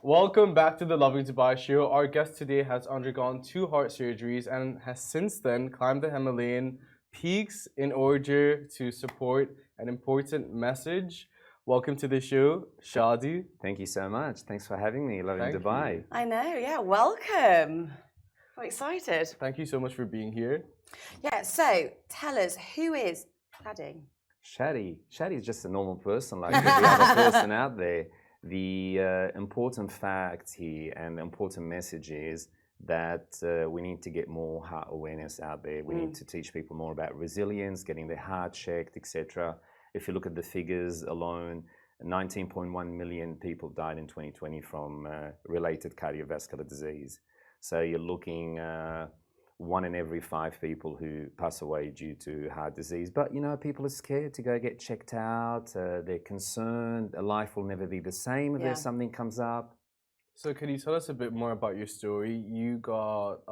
Welcome back to the Lovin Dubai show. Our guest today has undergone 2 heart surgeries and has since then climbed the Himalayan peaks in order to support an important message. Welcome to the show, Shadi. Thank you so much. Thanks for having me, Lovin Thank Dubai. you. I know, yeah, welcome. I'm excited. Thank you so much for being here. Yeah, so tell us, who is Shadi? Shadi is just a normal person like every other person out there. The important fact here and the important message is that we need to get more heart awareness out there. We need to teach people more about resilience, getting their heart checked, etc. If you look at the figures alone, 19.1 million people died in 2020 from related cardiovascular disease. So you're looking 1 in every 5 people who pass away due to heart disease. But you know, people are scared to go get checked out. They're concerned. Life will never be the same if there's something comes up. So can you tell us a bit more about your story? You got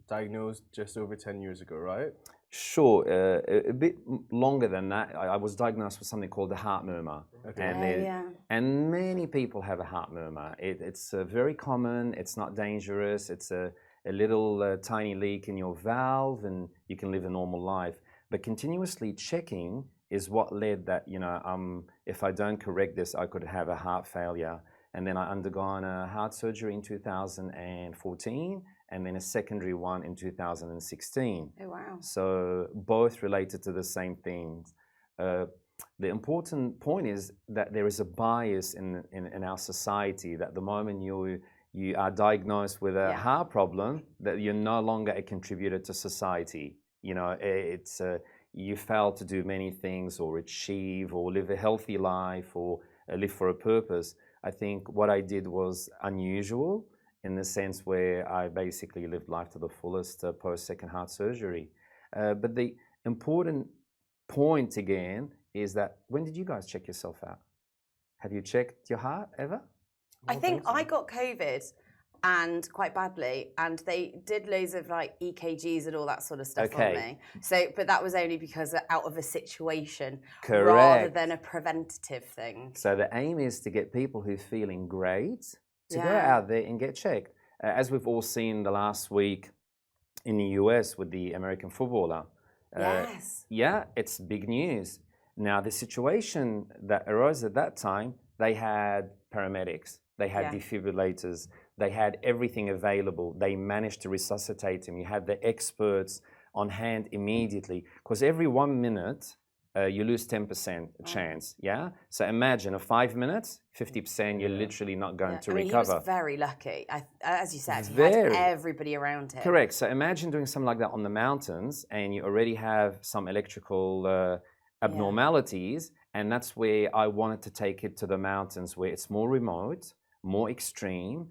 diagnosed just over 10 years ago, right? Sure, a bit longer than that. I was diagnosed with something called the heart murmur. Okay. And many people have a heart murmur. It's very common. It's not dangerous. It's a little tiny leak in your valve and you can live a normal life. But continuously checking is what led that, you know, if I don't correct this, I could have a heart failure. And then I undergone a heart surgery in 2014 and then a secondary one in 2016. Oh, wow. So both related to the same things. The important point is that there is a bias in our society that the moment you are diagnosed with a heart problem, that you're no longer a contributor to society. You know, it's you fail to do many things or achieve or live a healthy life or live for a purpose. I think what I did was unusual in the sense where I basically lived life to the fullest post-second heart surgery. But the important point again is that when did you guys check yourself out? Have you checked your heart ever? I think I got COVID and quite badly, and they did loads of like EKGs and all that sort of stuff on me. So, but that was only because out of a situation rather than a preventative thing. So the aim is to get people who are feeling great to go out there and get checked. As we've all seen the last week in the US with the American footballer. Yeah, it's big news. Now, the situation that arose at that time, they had paramedics, they had defibrillators, they had everything available. They managed to resuscitate him. You had the experts on hand immediately. Because every 1 minute, you lose 10% chance, So imagine a 5 minutes, 50%, you're literally not going to recover. He was very lucky. As you said, he had everybody around him. Correct. So imagine doing something like that on the mountains and you already have some electrical abnormalities. And that's where I wanted to take it to the mountains where it's more remote, more extreme,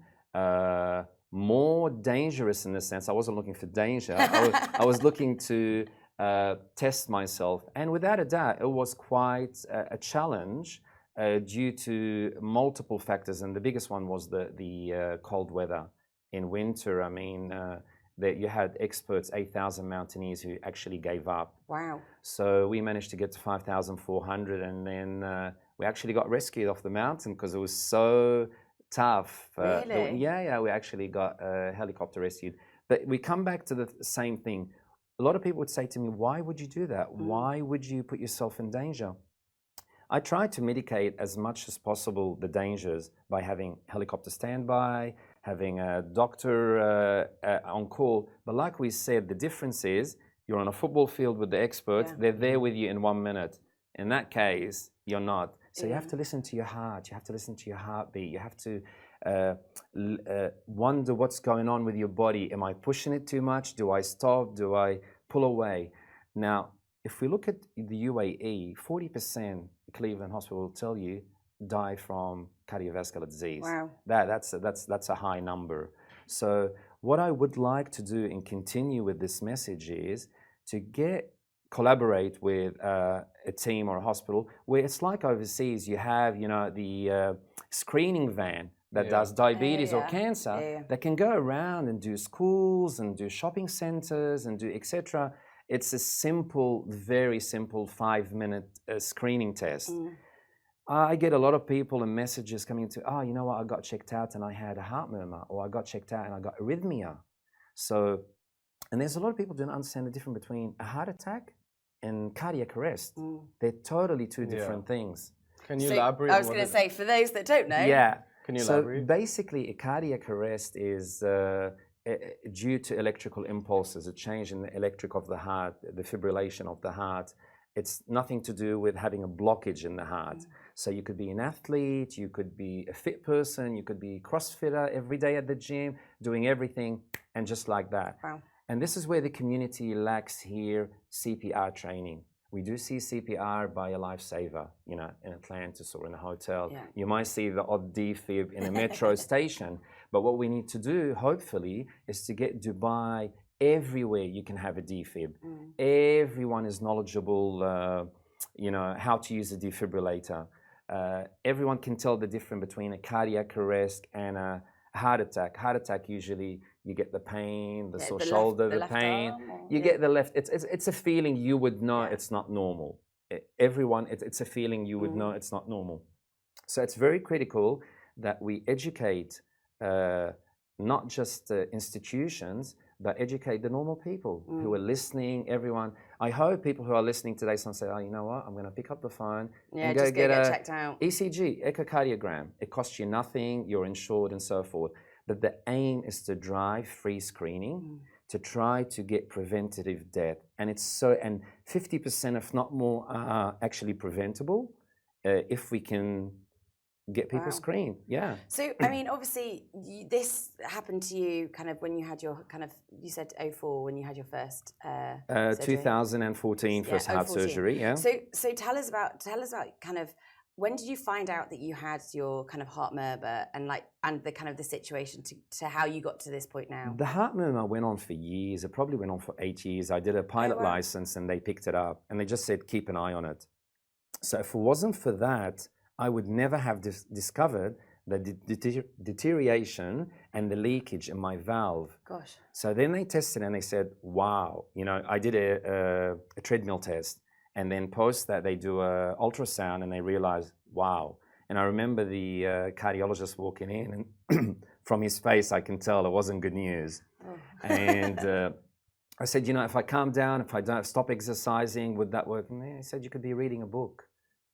more dangerous in the sense. I wasn't looking for danger. I was looking to test myself. And without a doubt, it was quite a challenge due to multiple factors. And the biggest one was the cold weather in winter. I mean, that you had experts, 8,000 mountaineers who actually gave up. Wow. So we managed to get to 5,400 and then we actually got rescued off the mountain because it was so tough. Really? We actually got a helicopter rescued. But we come back to the same thing. A lot of people would say to me, why would you do that? Why would you put yourself in danger? I tried to mitigate as much as possible the dangers by having helicopter standby, having a doctor on call. But like we said, the difference is you're on a football field with the experts. They're there with you in 1 minute. In that case, you're not. So you have to listen to your heart. You have to listen to your heartbeat. You have to wonder what's going on with your body. Am I pushing it too much? Do I stop? Do I pull away? Now, if we look at the UAE, 40%, Cleveland Hospital will tell you, die from cardiovascular disease. Wow. That's a high number. So what I would like to do and continue with this message is to collaborate with a team or a hospital where it's like overseas. You have, you know, the screening van that does diabetes or cancer that can go around and do schools and do shopping centers and do etc. It's a simple, very simple 5-minute screening test. I get a lot of people and messages coming to, oh, you know what, I got checked out and I had a heart murmur, or I got checked out and I got arrhythmia. So, and there's a lot of people who don't understand the difference between a heart attack and cardiac arrest. They're totally two different things. Can you elaborate? I was going to say, for those that don't know. Yeah. Can you elaborate? So basically, a cardiac arrest is due to electrical impulses, a change in the electric of the heart, the fibrillation of the heart. It's nothing to do with having a blockage in the heart. So you could be an athlete, you could be a fit person, you could be a CrossFitter every day at the gym, doing everything, and just like that. Wow. And this is where the community lacks here CPR training. We do see CPR by a lifesaver, you know, in Atlantis or in a hotel. Yeah. You might see the odd defib in a metro station. But what we need to do, hopefully, is to get Dubai everywhere you can have a defib. Everyone is knowledgeable, you know, how to use a defibrillator. Everyone can tell the difference between a cardiac arrest and a heart attack. Heart attack, usually you get the pain, the sore shoulder, the pain. You get the left. It's a feeling you would know it's not normal. Everyone, it's a feeling you would know it's not normal. So it's very critical that we educate not just institutions, but educate the normal people who are listening, everyone. I hope people who are listening today say, oh, you know what, I'm going to pick up the phone and just get a checked out. ECG, echocardiogram. It costs you nothing, you're insured and so forth. But the aim is to drive free screening to try to get preventative death. And it's so, and 50% if not more are actually preventable if we can get people screened. Yeah. So, I mean, obviously, this happened to you kind of when you had your kind of, you said 04 when you had your first 2014 first heart surgery. Yeah. So tell us about kind of when did you find out that you had your kind of heart murmur and the kind of the situation to how you got to this point now? The heart murmur went on for years. It probably went on for 8 years. I did a pilot license and they picked it up and they just said, keep an eye on it. So if it wasn't for that, I would never have discovered the deterioration and the leakage in my valve. Gosh. So then they tested and they said, wow, you know, I did a treadmill test. And then post that they do an ultrasound and they realize, wow. And I remember the cardiologist walking in and from his face, I can tell it wasn't good news. And I said, you know, if I calm down, if I don't stop exercising, would that work? And he said, you could be reading a book.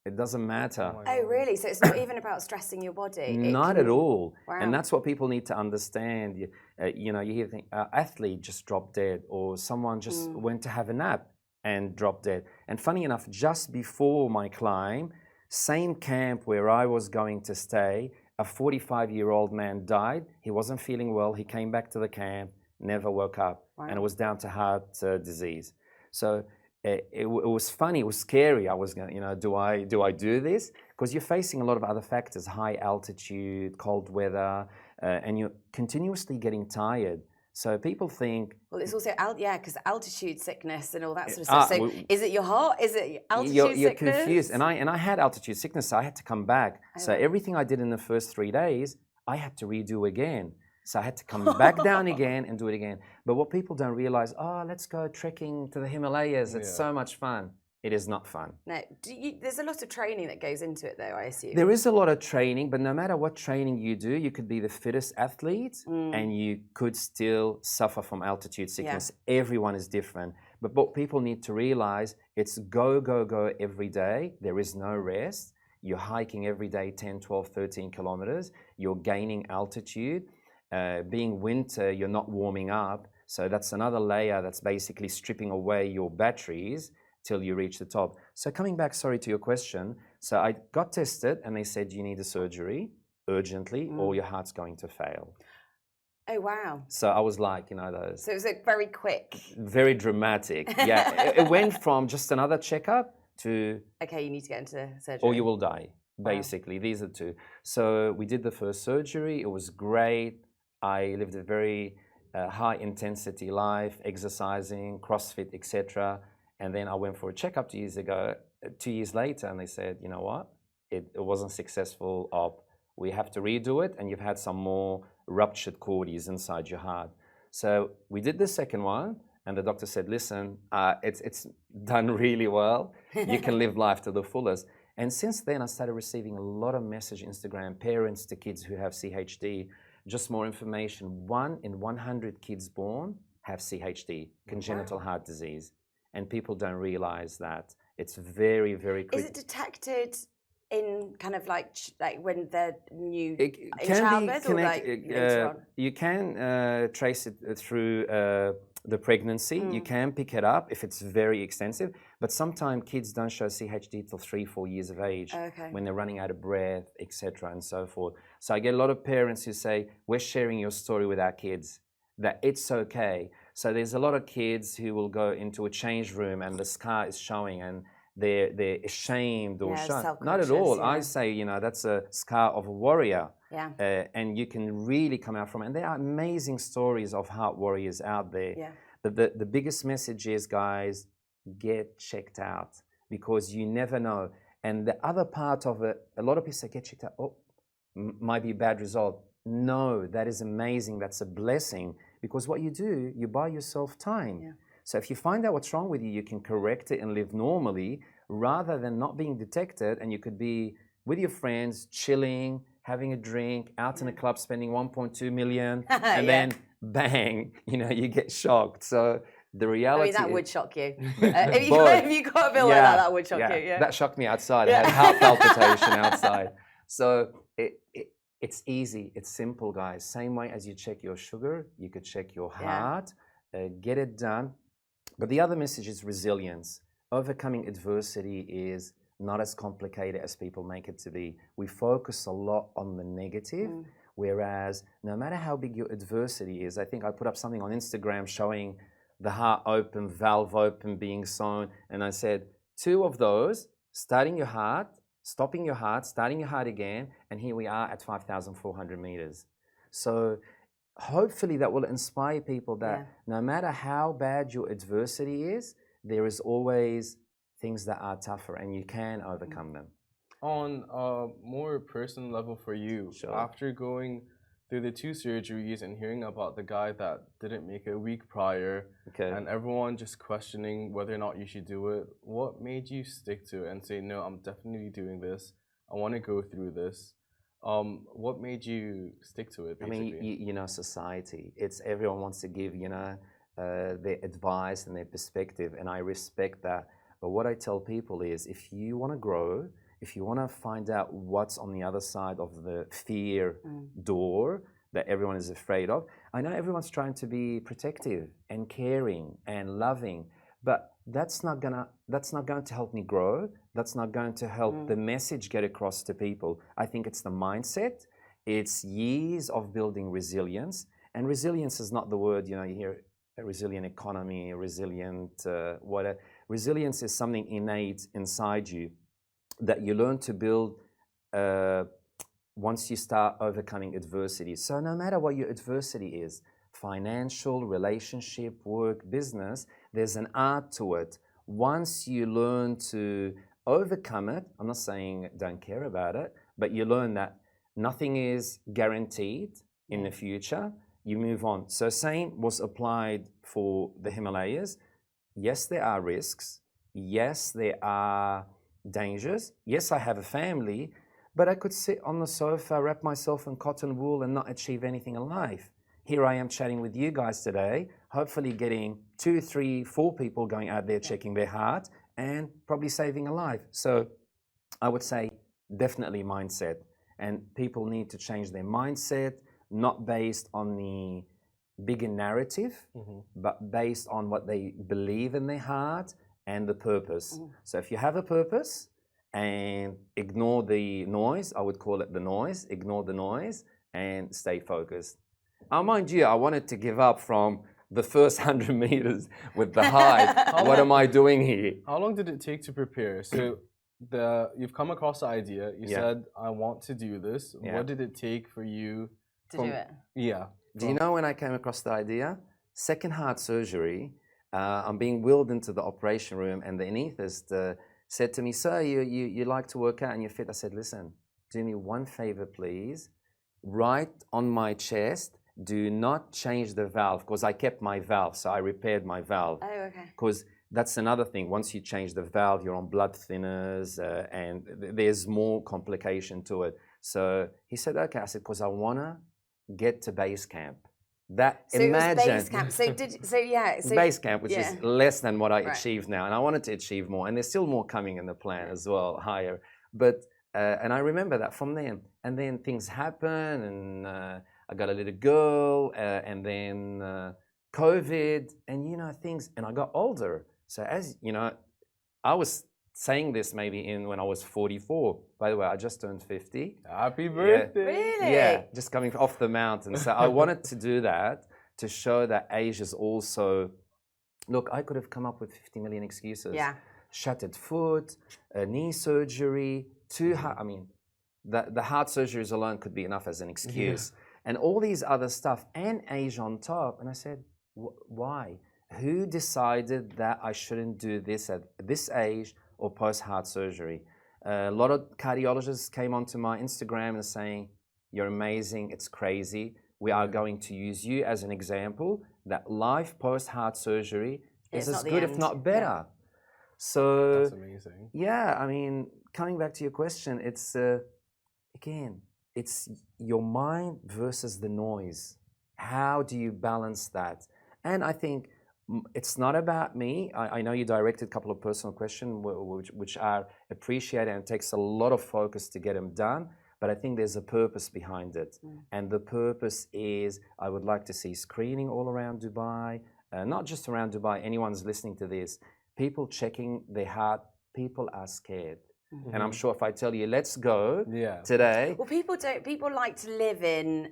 It doesn't matter. Oh, really? So it's not even about stressing your body? Not at all. Wow. And that's what people need to understand. You know, you hear things, athlete just dropped dead or someone just went to have a nap and dropped dead. And funny enough, just before my climb, same camp where I was going to stay, a 45-year-old man died. He wasn't feeling well. He came back to the camp, never woke up. Wow. And it was down to heart disease. So it was funny, it was scary. I was going, you know, do I do this? Because you're facing a lot of other factors, high altitude, cold weather, and you're continuously getting tired. So people think... Well, it's also, because altitude sickness and all that sort of stuff. So is it your heart? Is it altitude sickness? You're confused. And I had altitude sickness, so I had to come back. So everything I did in the first 3 days, I had to redo again. So I had to come back down again and do it again. But what people don't realize, oh, let's go trekking to the Himalayas. It's so much fun. It is not fun. No, there's a lot of training that goes into it, though, I assume. There is a lot of training, but no matter what training you do, you could be the fittest athlete and you could still suffer from altitude sickness. Yeah. Everyone is different. But what people need to realize, it's go, go, go every day. There is no rest. You're hiking every day 10, 12, 13 kilometers. You're gaining altitude. Being winter, you're not warming up. So that's another layer that's basically stripping away your batteries till you reach the top. So coming back, sorry, to your question. So I got tested and they said you need a surgery urgently or your heart's going to fail. Oh, wow. So I was like, you know, those... So it was like very quick. Very dramatic. Yeah, it went from just another checkup to... Okay, you need to get into surgery. Or you will die, basically. Wow. These are two. So we did the first surgery. It was great. I lived a very high intensity life, exercising, CrossFit, etc. And then I went for a checkup 2 years ago, 2 years later, and they said, you know what, it wasn't successful op. We have to redo it, and you've had some more ruptured cords inside your heart. So we did the second one, and the doctor said, listen, it's done really well. You can live life to the fullest. And since then, I started receiving a lot of message Instagram, parents to kids who have CHD. Just more information, 1 in 100 kids born have CHD, congenital heart disease. And people don't realize that. It's very, very critical. Is it detected in kind of like when they're new It in can childbirth, be or like later on? you can trace it through the pregnancy. You can pick it up if it's very extensive, but sometimes kids don't show CHD till 3-4 years of age, when they're running out of breath, etc., and so forth. So I get a lot of parents who say, we're sharing your story with our kids, that it's okay. So there's a lot of kids who will go into a change room and the scar is showing, and they're ashamed or shy. Not at all. I say, you know, that's a scar of a warrior. And you can really come out from it. And there are amazing stories of heart warriors out there. But the biggest message is, guys, get checked out, because you never know. And the other part of it, a lot of people say, get checked out. Oh, might be a bad result. No, that is amazing. That's a blessing, because what you do, you buy yourself time. So if you find out what's wrong with you, you can correct it and live normally, rather than not being detected. And you could be with your friends, chilling, having a drink, out in a club, spending 1.2 million, and then bang, you know, you get shocked. So the reality, that would shock you. If you got a bill like that, that would shock you. That shocked me outside. I had heart palpitation outside. So it's easy. It's simple, guys. Same way as you check your sugar, you could check your heart. Get it done. But the other message is resilience. Overcoming adversity is not as complicated as people make it to be. We focus a lot on the negative, whereas no matter how big your adversity is, I think I put up something on Instagram showing the heart open, valve open, being sewn, and I said, 2 of those, starting your heart, stopping your heart, starting your heart again, and here we are at 5,400 meters. So hopefully that will inspire people that no matter how bad your adversity is, there is always things that are tougher, and you can overcome them. On a more personal level for you, after going through the 2 surgeries and hearing about the guy that didn't make it a week prior, and everyone just questioning whether or not you should do it, what made you stick to it and say, no, I'm definitely doing this, I want to go through this? What made you stick to it, basically? I mean, you know, society, it's everyone wants to give, you know, their advice and their perspective, and I respect that. But what I tell people is, if you want to grow, if you want to find out what's on the other side of the fear door that everyone is afraid of, I know everyone's trying to be protective and caring and loving, but that's not going to help me grow. That's not going to help the message get across to people. I think it's the mindset. It's years of building resilience, and resilience is not the word, you know, you hear a resilient economy, a resilient whatever. Resilience is something innate inside you that you learn to build once you start overcoming adversity. So no matter what your adversity is, financial, relationship, work, business, there's an art to it. Once you learn to overcome it, I'm not saying don't care about it, but you learn that nothing is guaranteed in the future. You move on. So same was applied for the Himalayas. Yes, there are risks. Yes, there are dangers. Yes, I have a family, but I could sit on the sofa, wrap myself in cotton wool and not achieve anything in life. Here I am chatting with you guys today, hopefully getting 2, 3, 4 people going out there checking their heart and probably saving a life. So I would say definitely mindset. And people need to change their mindset, not based on the bigger narrative, but based on what they believe in their heart and the purpose. So if you have a purpose and ignore the noise, I would call it the noise, ignore the noise and stay focused. Mind you, I wanted to give up from the first 100 meters with the height. What am I doing here? How long did it take to prepare? So you've come across the idea. You said, I want to do this. What did it take for you to do it? Do you know when I came across the idea? Second heart surgery, I'm being wheeled into the operation room, and the anaesthetist said to me, sir, you like to work out and you're fit. I said, listen, do me one favor, please. Right on my chest, do not change the valve, because I kept my valve, so I repaired my valve. Oh, okay. Because that's another thing. Once you change the valve, you're on blood thinners, and there's more complication to it. So he said, okay. I said, because I want to get to base camp. That So imagine it was base camp. So base camp, which is less than what I Right. achieve now, and I wanted to achieve more. And there's still more coming in the plan as well, higher. But and I remember that from then. And then things happen, and I got a little girl, and then COVID, and things. And I got older. So as you know, I was saying this maybe when I was 44. By the way, I just turned 50. Happy birthday! Really? Yeah, just coming off the mountain. So I wanted to do that to show that age is also. Look, I could have come up with 50 million excuses. Yeah. Shattered foot, knee surgery, the heart surgeries alone could be enough as an excuse, and all these other stuff, and age on top. And I said, why? Who decided that I shouldn't do this at this age or post-heart surgery? A lot of cardiologists came onto my Instagram and saying, you're amazing, it's crazy. We are going to use you as an example that life post-heart surgery is as good, if not better. Yeah. So, that's amazing. Yeah, I mean, coming back to your question, it's, again, it's your mind versus the noise. How do you balance that? And I think it's not about me. I know you directed a couple of personal questions, which are appreciated, and it takes a lot of focus to get them done. But I think there's a purpose behind it. And the purpose is I would like to see screening all around Dubai, not just around Dubai. Anyone's listening to this, people checking their heart, people are scared. And I'm sure if I tell you, let's go today. Well, people like to live in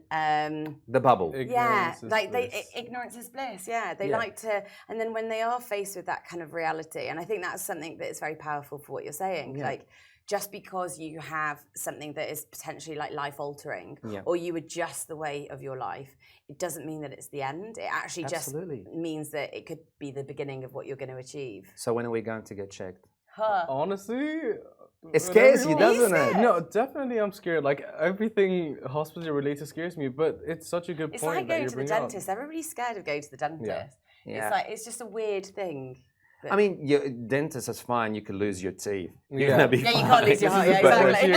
the bubble. Ignorance is bliss. Yeah. They like to, and then when they are faced with that kind of reality, and I think that's something that is very powerful for what you're saying. Like, just because you have something that is potentially like life altering, or you adjust the way of your life, it doesn't mean that it's the end. It actually just means that it could be the beginning of what you're going to achieve. So when are we going to get checked? Honestly, it scares you, doesn't it? No, definitely I'm scared. Like, everything hospital related scares me, but it's such a good point. It's like going to the dentist. Everybody's scared of going to the dentist. It's just a weird thing. I mean, your dentist is fine. You could lose your teeth. You can't lose your heart. Exactly.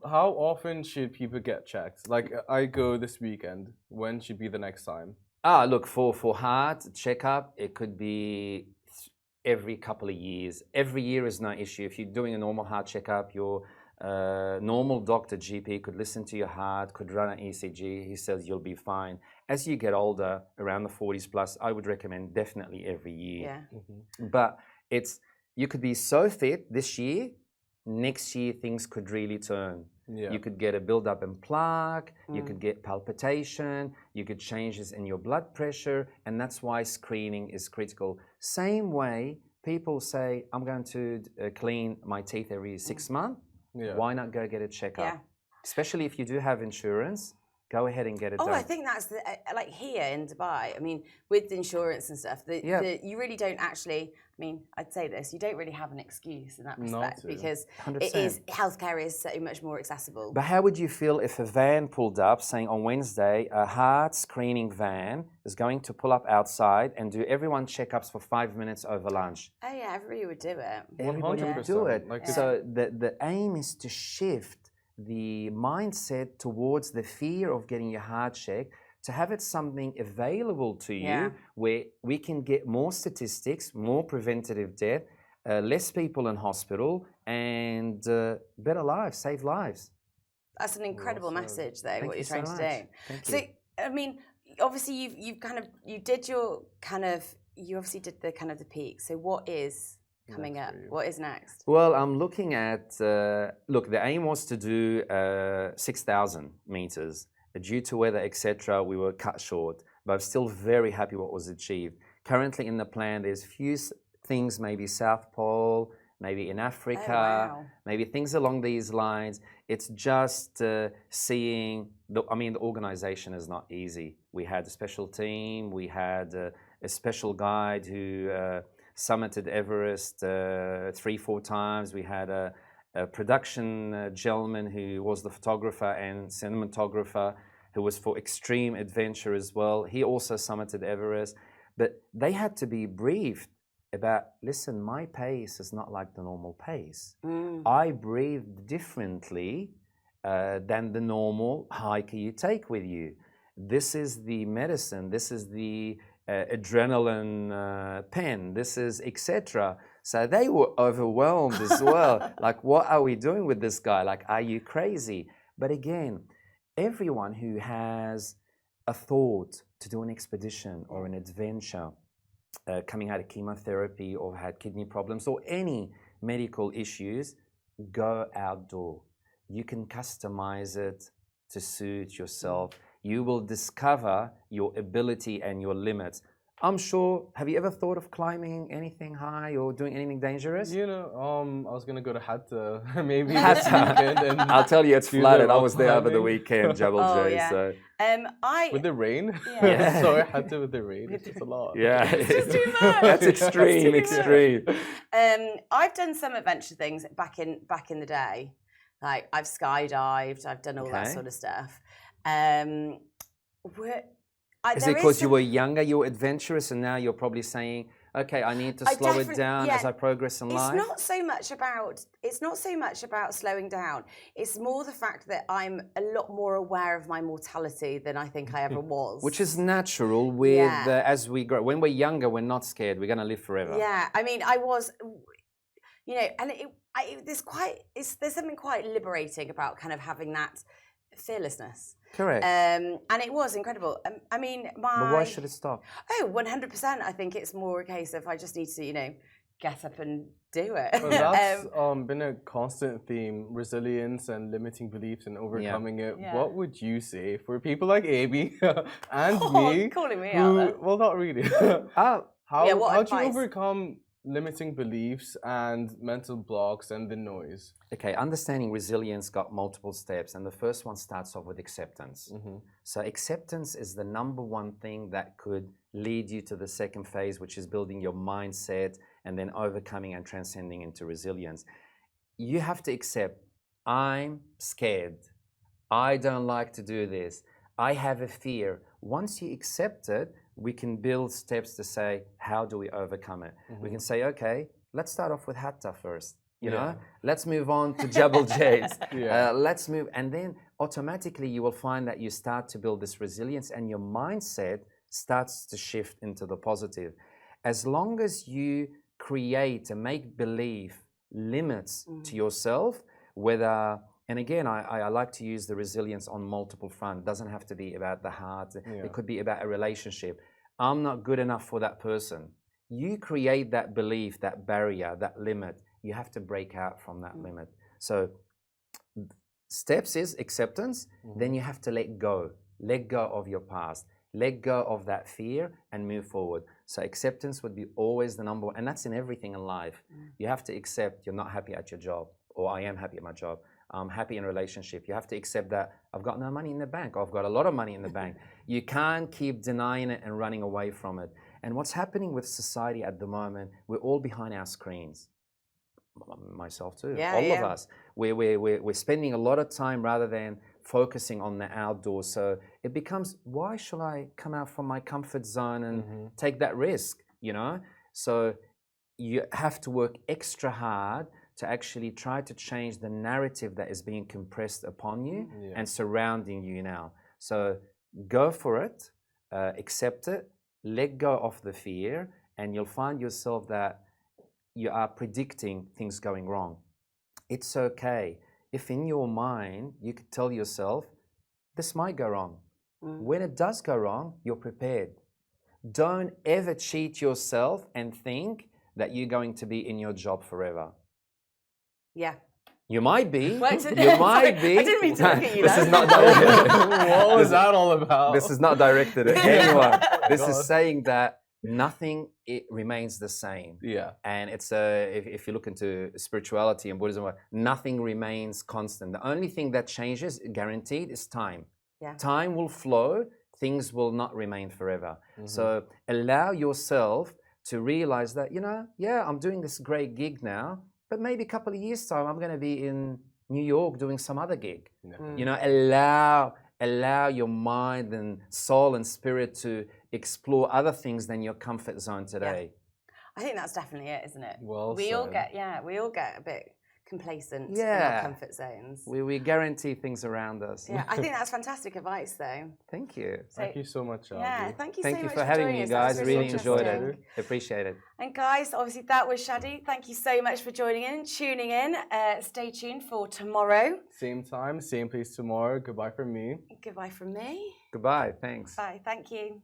How often should people get checked? Like, I go this weekend. When should be the next time? Look, for heart checkup, it could be every couple of years. Every year is no issue. If you're doing a normal heart checkup, your normal doctor, GP, could listen to your heart, could run an ECG. He says you'll be fine. As you get older, around the 40s plus, I would recommend definitely every year. But you could be so fit this year, next year things could really turn. You could get a build-up in plaque, you could get palpitation, you could changes in your blood pressure, and that's why screening is critical. Same way people say, I'm going to clean my teeth every 6 months. Why not go get a checkup? Especially if you do have insurance, go ahead and get it done. I think that's like here in Dubai. I mean, with insurance and stuff, you really don't actually. I mean, I'd say this: you don't really have an excuse in that respect because 100%. Healthcare is so much more accessible. But how would you feel if a van pulled up saying on Wednesday a heart screening van is going to pull up outside and do everyone checkups for 5 minutes over lunch? Oh yeah, everybody would do it. Everybody would do it. So the aim is to shift the mindset towards the fear of getting your heart checked, to have it something available to you where we can get more statistics, more preventative death, less people in hospital, and better lives, save lives. That's an incredible message, though, what you're trying to do. So, I mean, obviously, you did the peak. So, what is coming up? What is next? Well, I'm looking at, look, the aim was to do 6,000 meters. Due to weather, etc., we were cut short, but I'm still very happy what was achieved. Currently in the plan, there's few things, maybe South Pole, maybe in Africa, maybe things along these lines. It's just seeing, the organization is not easy. We had a special team, we had a special guide who summited Everest 3-4 times. We had a production gentleman who was the photographer and cinematographer who was for extreme adventure as well. He also summited Everest. But they had to be briefed about, listen, my pace is not like the normal pace. Mm. I breathe differently than the normal hiker you take with you. This is the medicine. This is the adrenaline pen. This is etc. So they were overwhelmed as well. Like, what are we doing with this guy? Like, are you crazy? But again, everyone who has a thought to do an expedition or an adventure, coming out of chemotherapy or had kidney problems or any medical issues, go outdoor. You can customize it to suit yourself. You will discover your ability and your limits. I'm sure, have you ever thought of climbing anything high or doing anything dangerous? You know, I was gonna go to Hatta maybe this Hatta. weekend. And I'll tell you, it's do the flooded. I rock was there over the climbing. weekend, Jebel Oh, J. yeah. So With the rain? Yeah. Sorry, Hatta with the rain. It's just a lot. yeah, It's just too much. That's extreme, It's too much. extreme. I've done some adventure things back in the day. Like I've skydived, I've done all that Okay. sort of stuff. Is it because you were younger, you were adventurous, and now you're probably saying, okay, I need to slow it down as I progress in life? It's not so much about slowing down. It's more the fact that I'm a lot more aware of my mortality than I think I ever was. Which is natural with as we grow. When we're younger, we're not scared. We're going to live forever. Yeah, I mean, I was, and there's something quite liberating about kind of having that fearlessness. Correct. And it was incredible. I mean, But why should it stop? Oh, 100%. I think it's more a case of I just need to, get up and do it. Well, that's been a constant theme, resilience and limiting beliefs and overcoming it. Yeah. What would you say for people like Amy and me? Calling me out there. Well, not really. what How do you advice? overcome limiting beliefs and mental blocks and the noise? Okay, understanding resilience got multiple steps, and the first one starts off with acceptance. So acceptance is the number one thing that could lead you to the second phase, which is building your mindset and then overcoming and transcending into resilience. You have to accept, I'm scared. I don't like to do this. I have a fear. Once you accept it, we can build steps to say, how do we overcome it? We can say, okay, let's start off with Hatta first. You know, let's move on to Jebel Jades. Let's move, and then automatically you will find that you start to build this resilience, and your mindset starts to shift into the positive. As long as you create and make believe limits to yourself, whether, and again, I like to use the resilience on multiple fronts. It doesn't have to be about the heart. It could be about a relationship. I'm not good enough for that person. You create that belief, that barrier, that limit. You have to break out from that limit. So steps is acceptance. Then you have to let go. Let go of your past. Let go of that fear and move forward. So acceptance would be always the number one. And that's in everything in life. You have to accept you're not happy at your job, or I am happy at my job. I'm happy in a relationship. You have to accept that I've got no money in the bank, or I've got a lot of money in the bank. You can't keep denying it and running away from it. And what's happening with society at the moment, we're all behind our screens. Myself too, all of us. We're spending a lot of time rather than focusing on the outdoors. So it becomes, why should I come out from my comfort zone and take that risk, So you have to work extra hard to actually try to change the narrative that is being compressed upon you and surrounding you now. So go for it, accept it, let go of the fear, and you'll find yourself that you are predicting things going wrong. It's okay if in your mind you could tell yourself, this might go wrong. When it does go wrong, you're prepared. Don't ever cheat yourself and think that you're going to be in your job forever. Yeah. You might be. You might be. I didn't mean to look at you. This is not directed. What was that all about? This is not directed at anyone. This is saying that nothing remains the same. Yeah. And it's if you look into spirituality and Buddhism, nothing remains constant. The only thing that changes, guaranteed, is time. Yeah. Time will flow. Things will not remain forever. So allow yourself to realize that, I'm doing this great gig now, but maybe a couple of years' time, I'm going to be in New York doing some other gig. Allow your mind and soul and spirit to explore other things than your comfort zone today. I think that's definitely it, isn't it? Well we all said. get a bit complacent in Yeah. our comfort zones. We guarantee things around us. Yeah, I think that's fantastic advice, though. Thank you. Thank you so much, Shadi. Yeah, thank you Thank so you much for having joining me, us. That was guys. Really enjoyed interesting. it. Appreciate it. And guys, obviously that was Shadi. Thank you so much for joining in, tuning in. Stay tuned for tomorrow. Same time, same place tomorrow. Goodbye from me. Goodbye from me. Goodbye. Thanks. Bye. Thank you.